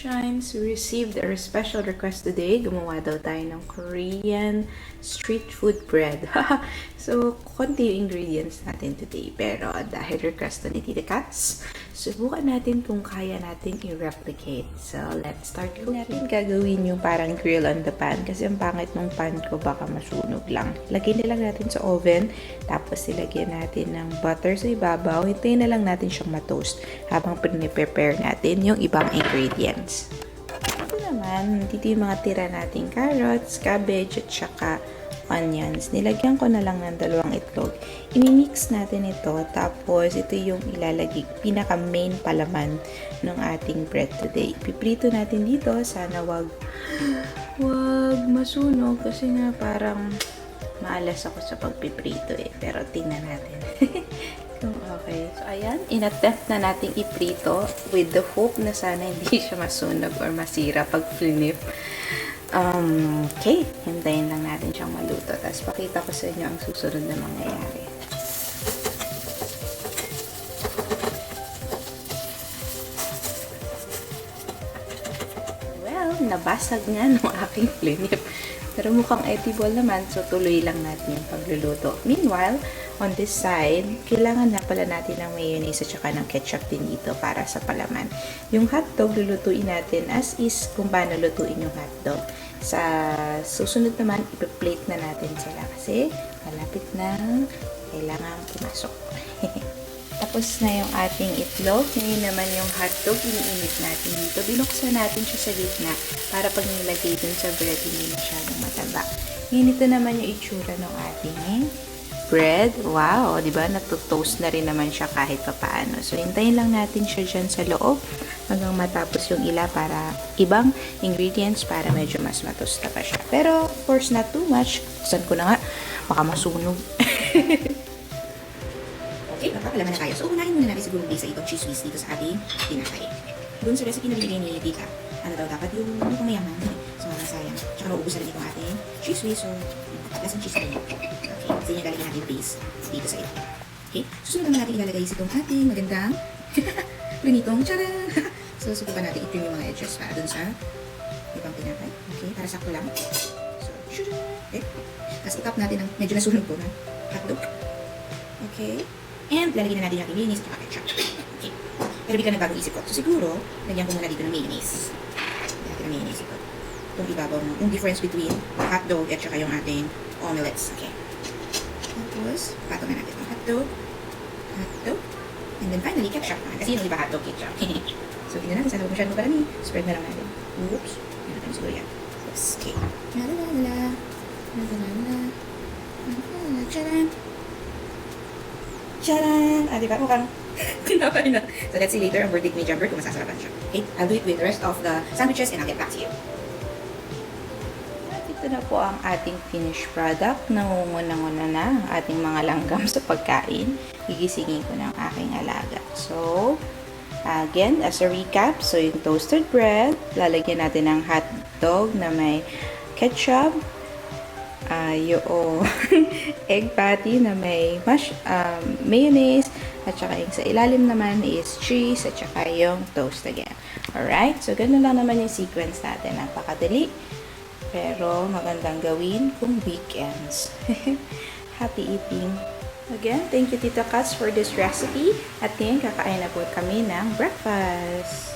sunshines, we received a special request today. Gumawa daw tayo ng Korean street food bread. So, konti yung ingredients natin today. Pero dahil request to ni Tita Katz, subukan natin kung kaya natin i-replicate. So, let's start cooking. Natin gagawin yung parang grill on the pan kasi ang pangit ng pan ko baka masunog lang. Lagyan na lang natin sa oven, tapos ilagyan natin ng butter sa ibabaw. Hintayin na lang natin siyang ma-toast habang prepare natin yung ibang ingredients. Ito naman, dito yung mga tira nating carrots, cabbage, at saka onions. Nilagyan ko na lang ng 2 itlog. Imimix natin ito, tapos ito yung ilalagay, pinaka-main palaman ng ating bread today. Piprito natin dito, sana wag masunog kasi nga parang maalas ako sa pagpiprito pero tingnan natin. Okay. So, ayan. In-attempt na nating iprito with the hope na sana hindi siya masunog or masira pag flip. Okay. Hintayin lang natin siyang maluto. Tapos, pakita ko sa inyo ang susunod na mangyayari. Well, nabasag nga ng aking flip. Pero mukhang edible naman, so tuloy lang natin yung pagluluto. Meanwhile, on this side, kailangan na pala natin ng mayonnaise at saka ng ketchup din dito para sa palaman. Yung hotdog, lulutuin natin as is kung paano lutuin yung hotdog. Sa susunod naman, ipi-plate na natin sila kasi malapit na kailangan pumasok. Tapos na yung ating itlog. Ngayon naman yung hotdog, iniinit natin dito. Binuksan natin siya sa gitna para pag nilagay dun sa bread, hindi masyadong mataba. Ngayon ito naman yung itsura ng ating bread. Wow! Diba? Natutoast na rin naman siya kahit papaano. So, hintayin lang natin siya dyan sa loob hanggang matapos yung para ibang ingredients para medyo mas matosta pa siya. Pero, of course, not too much. Saan ko na nga? Baka masunog. Okay, magpapalaman na tayo. So, unahin muna natin siguro isa itong cheesewhiz dito sa ating tinapay. Doon sa recipe na binigay ni Tita, ano daw dapat yung mayaman. So, masayang. Tsaka mauubusan rin itong ating cheesewhiz. So, pagkas ng cheese rin. Okay, so yun yung lalagyan natin base dito sa ito. Okay, susunod naman natin ilalagay itong ating magandang prinitong. Tcharan! So, subukan natin i-trim yung mga edges para doon sa ibang tinapay. Okay, para sakto lang. So, okay. Tapos i-top natin ng medyo nasunog po na hotdog. Okay. And lalagyan na natin yung mayonnaise at ketchup. Okay. Pero bigla na bagong isip ko. So siguro, lagyan ko muna dito ng mayonnaise. Lagyan natin ng mayonnaise ito. Itong ibabaw mo. Yung difference between hotdog at saka yung ating omelets. Okay. Tapos, patong na natin yung hotdog. Hotdog. And then finally, ketchup. Kasi yung iba hotdog ketchup. So, tingnan natin. Sana huwag masyadong marami. Spread na lang natin. Oops. Yan natin siguro yan. Oops. Okay. Lalalala. Lalalala. Lalalala. Charan. Charan! Ah, diba? Mukhang tinapay na. So, let's see later ang verdict ni Jumper kung masasarapan siya. Okay? I'll do it with the rest of the sandwiches and I'll get back to you. At ito na po ang ating finished product. Nangunguna-nguna na ang ating mga langgam sa pagkain. Gigisingin ko ng aking alaga. So, again, as a recap, so yung toasted bread, lalagyan natin ng hotdog na may ketchup, yung egg patty na may mayonnaise, at saka yung sa ilalim naman is cheese, at saka yung toast again. Alright, so ganun lang naman yung sequence natin. Napakadali, pero magandang gawin kung weekends. Happy eating! Again, thank you Tita Katz for this recipe. At ngayon, kakain na po kami ng breakfast.